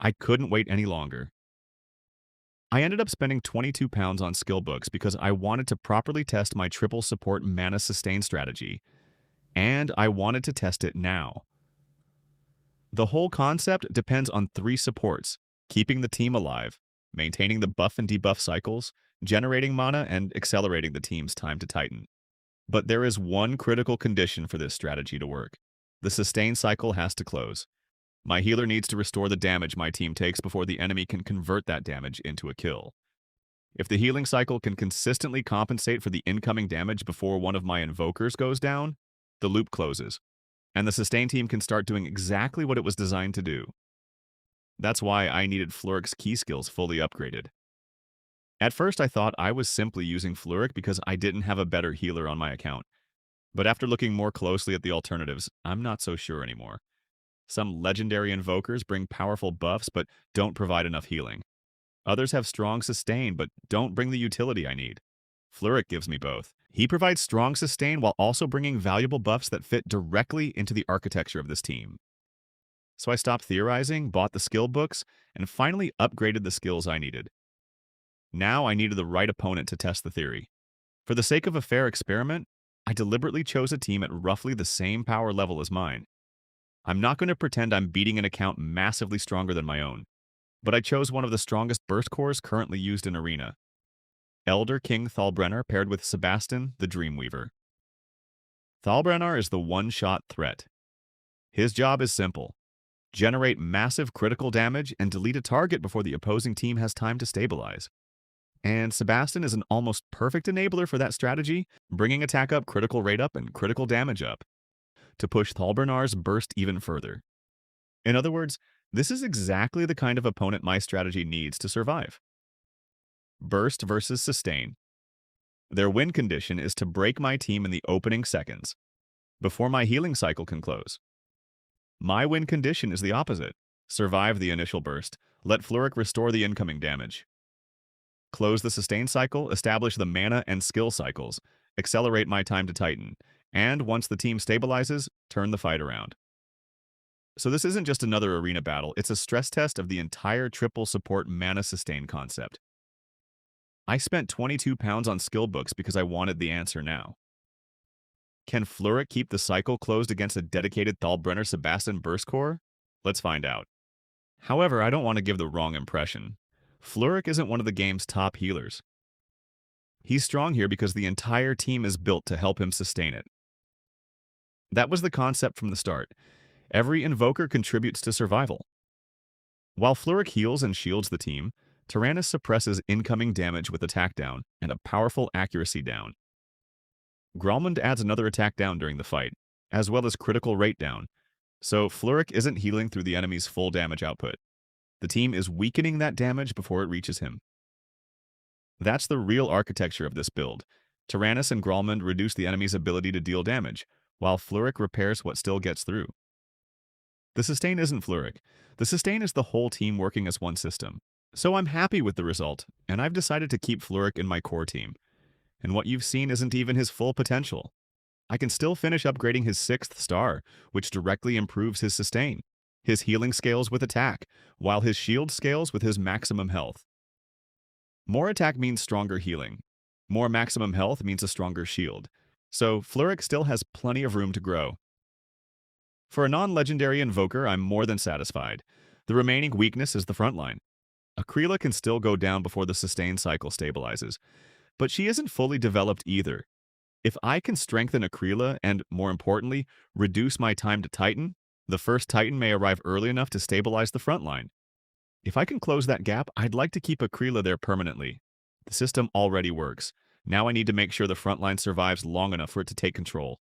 I couldn't wait any longer. I ended up spending 22 pounds on skill books because I wanted to properly test my triple support mana sustain strategy, and I wanted to test it now. The whole concept depends on three supports: keeping the team alive, maintaining the buff and debuff cycles, generating mana, and accelerating the team's time to Titan. But there is one critical condition for this strategy to work. The sustain cycle has to close. My healer needs to restore the damage my team takes before the enemy can convert that damage into a kill. If the healing cycle can consistently compensate for the incoming damage before one of my invokers goes down, the loop closes, and the sustain team can start doing exactly what it was designed to do. That's why I needed Flurik's key skills fully upgraded. At first I thought I was simply using Flurik because I didn't have a better healer on my account, but after looking more closely at the alternatives, I'm not so sure anymore. Some legendary invokers bring powerful buffs but don't provide enough healing. Others have strong sustain but don't bring the utility I need. Flurik gives me both. He provides strong sustain while also bringing valuable buffs that fit directly into the architecture of this team. So I stopped theorizing, bought the skill books, and finally upgraded the skills I needed. Now I needed the right opponent to test the theory. For the sake of a fair experiment, I deliberately chose a team at roughly the same power level as mine. I'm not going to pretend I'm beating an account massively stronger than my own, but I chose one of the strongest burst cores currently used in Arena. Elder King Thalbrenner paired with Sebastian the Dreamweaver. Thalbrenner is the one-shot threat. His job is simple: generate massive critical damage and delete a target before the opposing team has time to stabilize. And Sebastian is an almost perfect enabler for that strategy, bringing attack up, critical rate up, and critical damage up, to push Thalbrennar's burst even further. In other words, this is exactly the kind of opponent my strategy needs to survive. Burst versus sustain. Their win condition is to break my team in the opening seconds, before my healing cycle can close. My win condition is the opposite: survive the initial burst, let Flurik restore the incoming damage. Close the sustain cycle, establish the mana and skill cycles, accelerate my time to Titan, and once the team stabilizes, turn the fight around. So this isn't just another arena battle, it's a stress test of the entire triple support mana sustain concept. I spent 22 pounds on skill books because I wanted the answer now. Can Flurik keep the cycle closed against a dedicated Thalbrenner Sebastian burst core? Let's find out. However, I don't want to give the wrong impression. Flurik isn't one of the game's top healers. He's strong here because the entire team is built to help him sustain it. That was the concept from the start. Every invoker contributes to survival. While Flurik heals and shields the team, Tyrannus suppresses incoming damage with attack down and a powerful accuracy down. Gralmund adds another attack down during the fight, as well as critical rate down, so Flurik isn't healing through the enemy's full damage output. The team is weakening that damage before it reaches him. That's the real architecture of this build. Tyrannus and Gralmund reduce the enemy's ability to deal damage, while Flurik repairs what still gets through. The sustain isn't Flurik. The sustain is the whole team working as one system. So I'm happy with the result, and I've decided to keep Flurik in my core team. And what you've seen isn't even his full potential. I can still finish upgrading his 6th star, which directly improves his sustain. His healing scales with attack, while his shield scales with his maximum health. More attack means stronger healing. More maximum health means a stronger shield. So Flurik still has plenty of room to grow. For a non-legendary invoker, I'm more than satisfied. The remaining weakness is the frontline. Akrila can still go down before the sustain cycle stabilizes, but she isn't fully developed either. If I can strengthen Akrila and, more importantly, reduce my time to Titan, the first Titan may arrive early enough to stabilize the frontline. If I can close that gap, I'd like to keep Akrila there permanently. The system already works. Now I need to make sure the frontline survives long enough for it to take control.